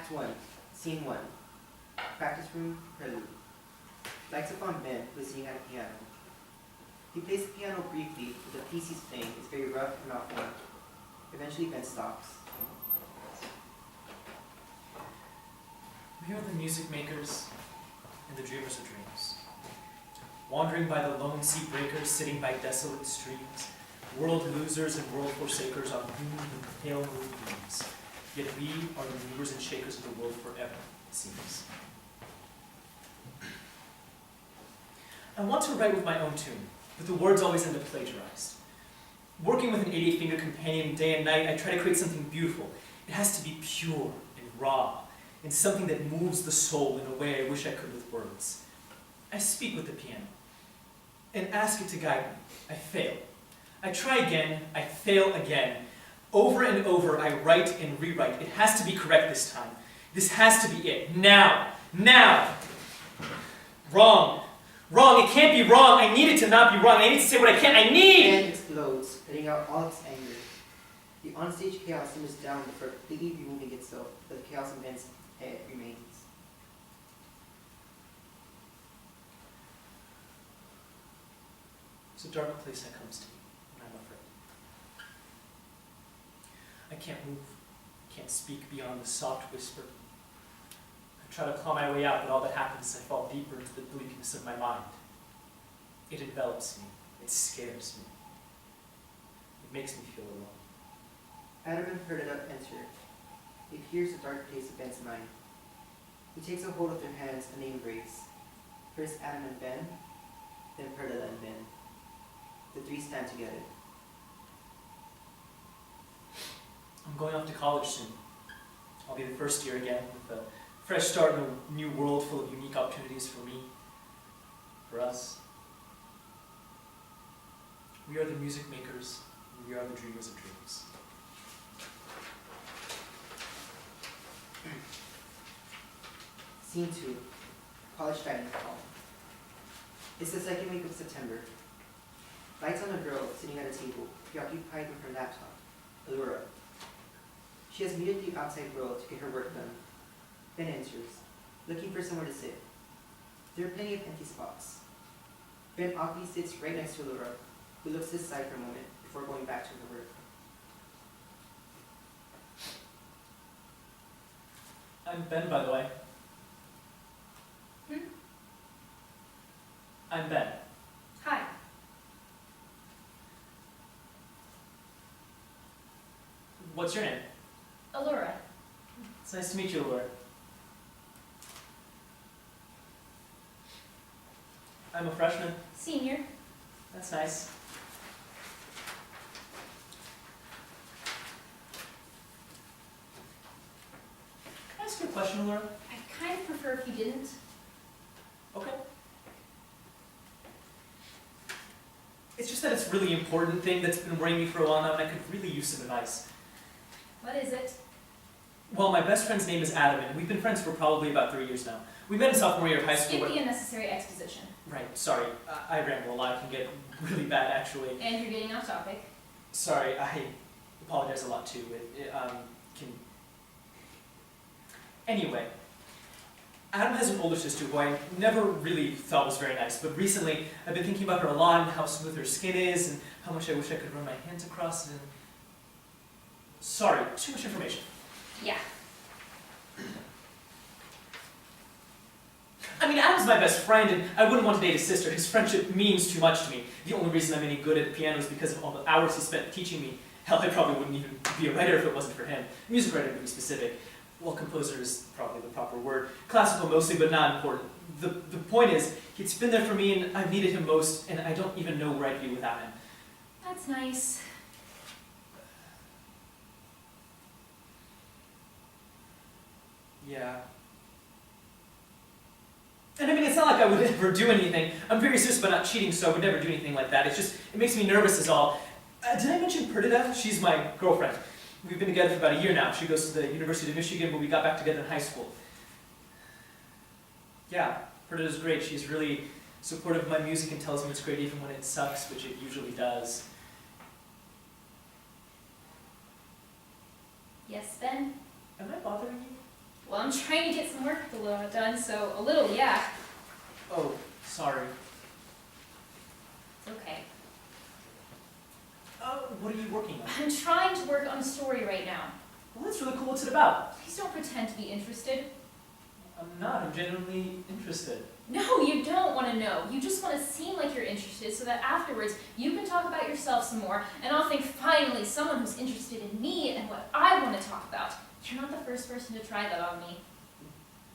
Act 1, Scene 1. Practice room, prelude. Lights upon Ben, who is sitting at a piano. He plays the piano briefly, but the piece he's playing is very rough and malformed. Eventually, Ben stops. We are the music makers and the dreamers of dreams. Wandering by the lone sea breakers, sitting by desolate streams, world losers and world forsakers on whom the pale moon beams. Yet we are the movers and shakers of the world forever, it seems. I want to write with my own tune, but the words always end up plagiarized. Working with an 88-finger companion day and night, I try to create something beautiful. It has to be pure and raw, and something that moves the soul in a way I wish I could with words. I speak with the piano, and ask it to guide me. I fail. I try again, I fail again. Over and over, I write and rewrite. It has to be correct this time. This has to be it. Now! Now! Wrong! Wrong! It can't be wrong! I need it to not be wrong! I need to say what I can! I need! Ben explodes, letting out all its anger. The onstage chaos simmers down before completely removing itself, but the chaos in Ben's head remains. It's a dark place that comes to me, and I'm afraid. I can't move, can't speak beyond the soft whisper. I try to claw my way out, but all that happens is I fall deeper into the bleakness of my mind. It envelops me, it scares me. It makes me feel alone. Adam and Perdita enter. He hears the dark place of Ben's mind. He takes a hold of their hands and they embrace. First Adam and Ben, then Perdita and Ben. The three stand together. I'm going off to college soon. I'll be the first year again, with a fresh start in a new world full of unique opportunities for me, for us. We are the music makers, and we are the dreamers of dreams. Scene 2, College Dining Hall. It's the second week of September. Lights on a girl sitting at a table, preoccupied with her laptop, Allura. She has muted the outside world to get her work done. Ben enters, looking for somewhere to sit. There are plenty of empty spots. Ben awkwardly sits right next to Allura, who looks to the side for a moment before going back to her work. I'm Ben, by the way. I'm Ben. Hi. What's your name? Allura. It's nice to meet you, Allura. I'm a freshman. Senior. That's nice. Can I ask you a question, Allura? I kind of prefer if you didn't. Okay. It's just that it's a really important thing that's been worrying me for a while now, and I could really use some advice. What is it? Well, my best friend's name is Adam, and we've been friends for probably about 3 years now. We met in sophomore year of high school. Skip the unnecessary exposition. Right, sorry. I ramble a lot. It can get really bad, actually. And you're getting off topic. Sorry, I apologize a lot, too. It can... Anyway, Adam has an older sister who I never really thought was very nice, but recently I've been thinking about her a lot and how smooth her skin is and how much I wish I could run my hands across it and... Sorry, too much information. Yeah. I mean, Adam's my best friend, and I wouldn't want to date his sister. His friendship means too much to me. The only reason I'm any good at the piano is because of all the hours he spent teaching me. Hell, I probably wouldn't even be a writer if it wasn't for him. Music writer, to be specific. Well, composer is probably the proper word. Classical mostly, but not important. The point is, he's been there for me, and I've needed him most, and I don't even know where I'd be without him. That's nice. Yeah. And I mean, it's not like I would ever do anything. I'm very serious about not cheating, so I would never do anything like that. It's just, it makes me nervous is all. Did I mention Perdita? She's my girlfriend. We've been together for about a year now. She goes to the University of Michigan, but we got back together in high school. Yeah, Perdita's great. She's really supportive of my music and tells me it's great even when it sucks, which it usually does. Yes, Ben? Am I bothering you? Well, I'm trying to get some work done, so a little, yeah. Oh, sorry. It's okay. What are you working on? I'm trying to work on a story right now. Well, that's really cool. What's it about? Please don't pretend to be interested. I'm not. I'm genuinely interested. No, you don't want to know. You just want to seem like you're interested so that afterwards you can talk about yourself some more and I'll think, finally, someone who's interested in me and what I want to talk about. You're not the first person to try that on me.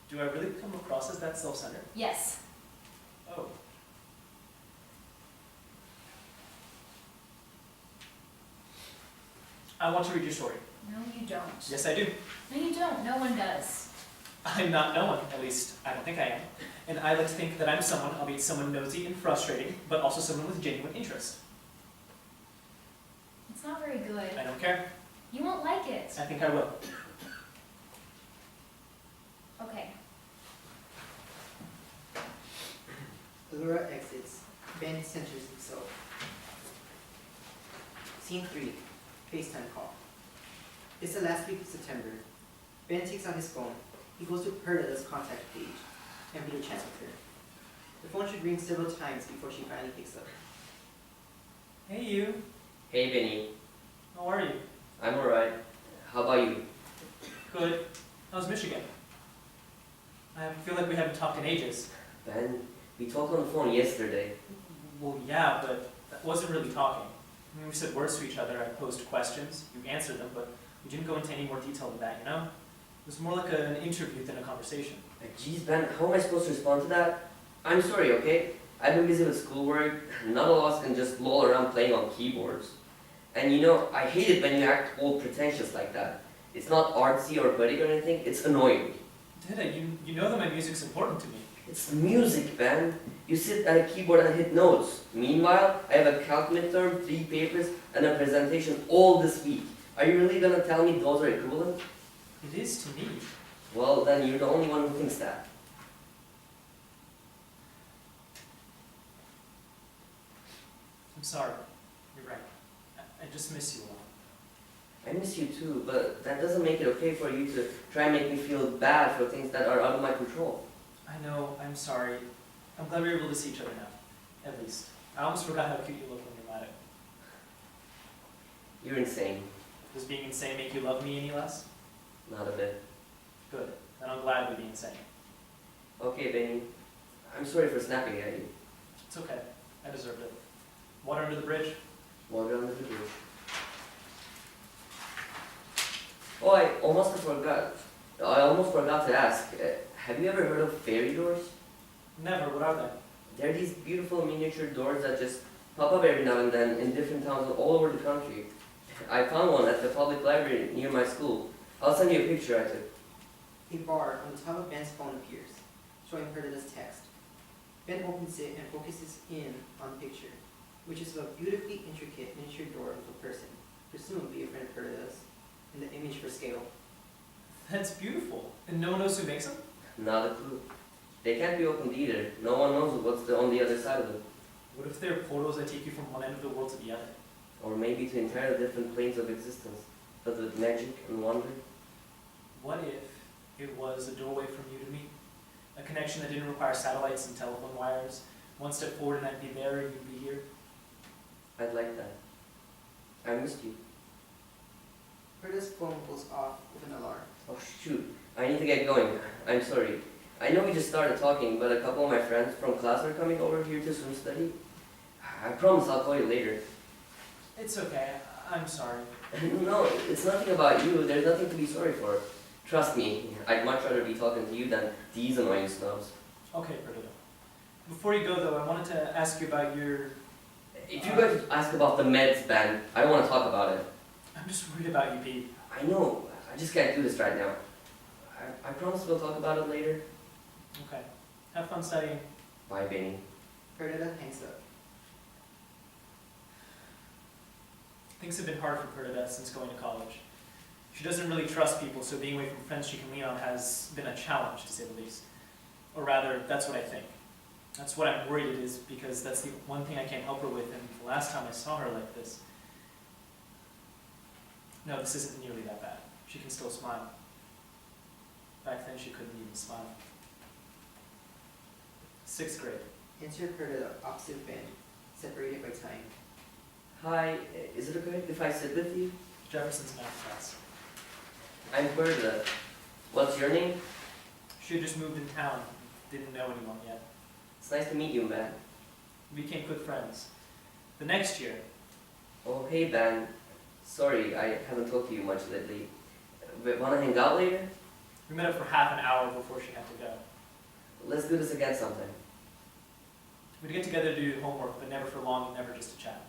Do I really come across as that self-centered? Yes. Oh. I want to read your story. No, you don't. Yes, I do. No, you don't. No one does. I'm not no one, at least I don't think I am. And I like to think that I'm someone, albeit someone nosy and frustrating, but also someone with genuine interest. It's not very good. I don't care. You won't like it. I think I will. Okay. Allura exits. Ben centers himself. Scene 3. FaceTime call. It's the last week of September. Ben takes out his phone. He goes to Perda's contact page and video chats with her. The phone should ring several times before she finally picks up. Hey, you. Hey Benny, How are you? I'm alright. How about you? Good. How's Michigan? I feel like we haven't talked in ages. Ben, we talked on the phone yesterday. Well, yeah, but that wasn't really talking. I mean, we said words to each other. I posed questions. You answered them, but we didn't go into any more detail than that, you know? It was more like an interview than a conversation. Geez Ben, how am I supposed to respond to that? I'm sorry, okay? I've been busy with schoolwork. None of us can just loll around playing on keyboards. And you know, I hate it when you act all pretentious like that. It's not artsy or poetic or anything, it's annoying. Dida, you know that my music's important to me. It's music, Ben. You sit at a keyboard and hit notes. Meanwhile, I have a calculator, 3 papers, and a presentation all this week. Are you really gonna tell me those are equivalent? It is to me. Well, then you're the only one who thinks that. I'm sorry. You're right. I just miss you a lot. I miss you too, but that doesn't make it okay for you to try and make me feel bad for things that are out of my control. I know. I'm sorry. I'm glad we were able to see each other now. At least. I almost forgot how cute you look when you're mad at me. You're insane. Does being insane make you love me any less? Not a bit. Good. Then I'm glad we'd be insane. Okay, Benny. I'm sorry for snapping at you. It's okay. I deserved it. Water under the bridge? Water under the bridge. Oh, I almost forgot to ask. Have you ever heard of fairy doors? Never. What are they? They're these beautiful miniature doors that just pop up every now and then in different towns all over the country. I found one at the public library near my school. I'll send you a picture I took. A bar on the top of Ben's phone appears, showing Perda's text. Ben opens it and focuses in on the picture, which is of a beautifully intricate miniature door of a person, presumably a friend of Perda's, in the image for scale. That's beautiful. And no one knows who makes them? Not a clue. They can't be opened either. No one knows what's on the other side of them. What if they're portals that take you from one end of the world to the other? Or maybe to entirely different planes of existence, but with magic and wonder. What if it was a doorway from you to me? A connection that didn't require satellites and telephone wires. One step forward and I'd be there and you'd be here. I'd like that. I missed you. Perda's phone goes off with an alarm. Oh shoot, I need to get going. I'm sorry. I know we just started talking, but a couple of my friends from class are coming over here to swim study. I promise I'll call you later. It's okay. I'm sorry. No, it's nothing about you. There's nothing to be sorry for. Trust me, I'd much rather be talking to you than these annoying snubs. Okay, Perdita. Before you go though, I wanted to ask you about your... If you're going to ask about the meds ban, I don't want to talk about it. I'm just worried about you, Pete. I know, I just can't do this right now. I promise we'll talk about it later. Okay. Have fun studying. Bye, Benny. Perdita hangs up. Things have been hard for Perdita since going to college. She doesn't really trust people, so being away from friends she can lean on has been a challenge, to say the least. Or rather, that's what I think. That's what I'm worried it is, because that's the one thing I can't help her with, and the last time I saw her like this... No, this isn't nearly that bad. She can still smile. Back then she couldn't even smile. 6th grade. Enter Perdita, opposite band, separated by time. Hi, is it okay if I sit with you? Jefferson's math class. I'm Berta. What's your name? She had just moved in town, didn't know anyone yet. It's nice to meet you, man. We became good friends. The next year, Oh, hey, Ben. Sorry, I haven't talked to you much lately. Wanna hang out later? we met up for half an hour before she had to go. Let's do this again sometime. We'd get together to do homework, but never for long and never just to chat.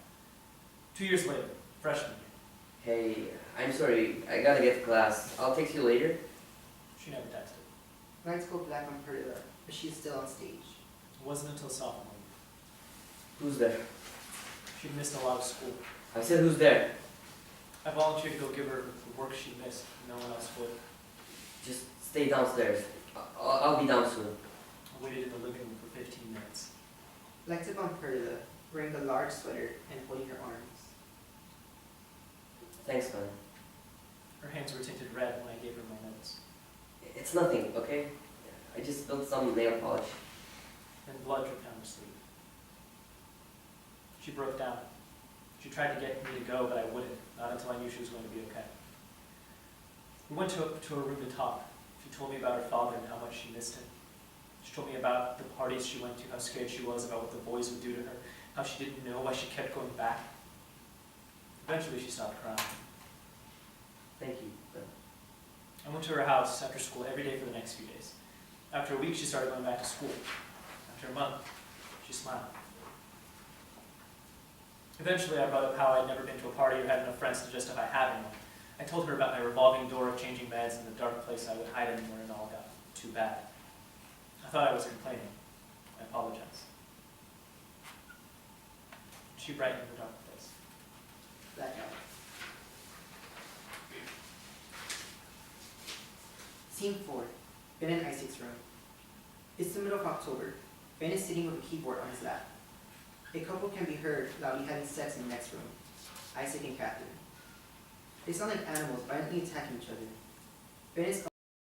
2 years later, freshman year, Hey, I'm sorry, I gotta get to class. I'll text you later. she never texted. Lights go black on Perdita, but she's still on stage. It wasn't until sophomore year. Who's there? She'd missed a lot of school. I said who's there? I volunteered to go give her the work she missed. No one else would. Just stay downstairs. I'll be down soon. I waited in the living room for 15 minutes. Lights up on Perdita, wearing the large sweater and holding her arms. Thanks, man. Her hands were tinted red when I gave her my notes. It's nothing, okay? I just spilled some nail polish. Then blood dripped down her sleeve. She broke down. She tried to get me to go, but I wouldn't, not until I knew she was going to be okay. We went to her room to talk. She told me about her father and how much she missed him. She told me about the parties she went to, how scared she was about what the boys would do to her, how she didn't know why she kept going back. Eventually she stopped crying. Thank you, Ben. I went to her house after school every day for the next few days. After a week, she started going back to school. After a month, she smiled. Eventually, I brought up how I'd never been to a party or had enough friends to justify having one. I told her about my revolving door of changing beds and the dark place I would hide anywhere, and it all got too bad. I thought I was complaining. I apologized. She brightened the dark place. Blackout. Scene 4. Ben and Isaac's room. It's the middle of October. Ben is sitting with a keyboard on his lap. A couple can be heard loudly having sex in the next room. Isaac and Catherine. They sound like animals violently attacking each other. Ben is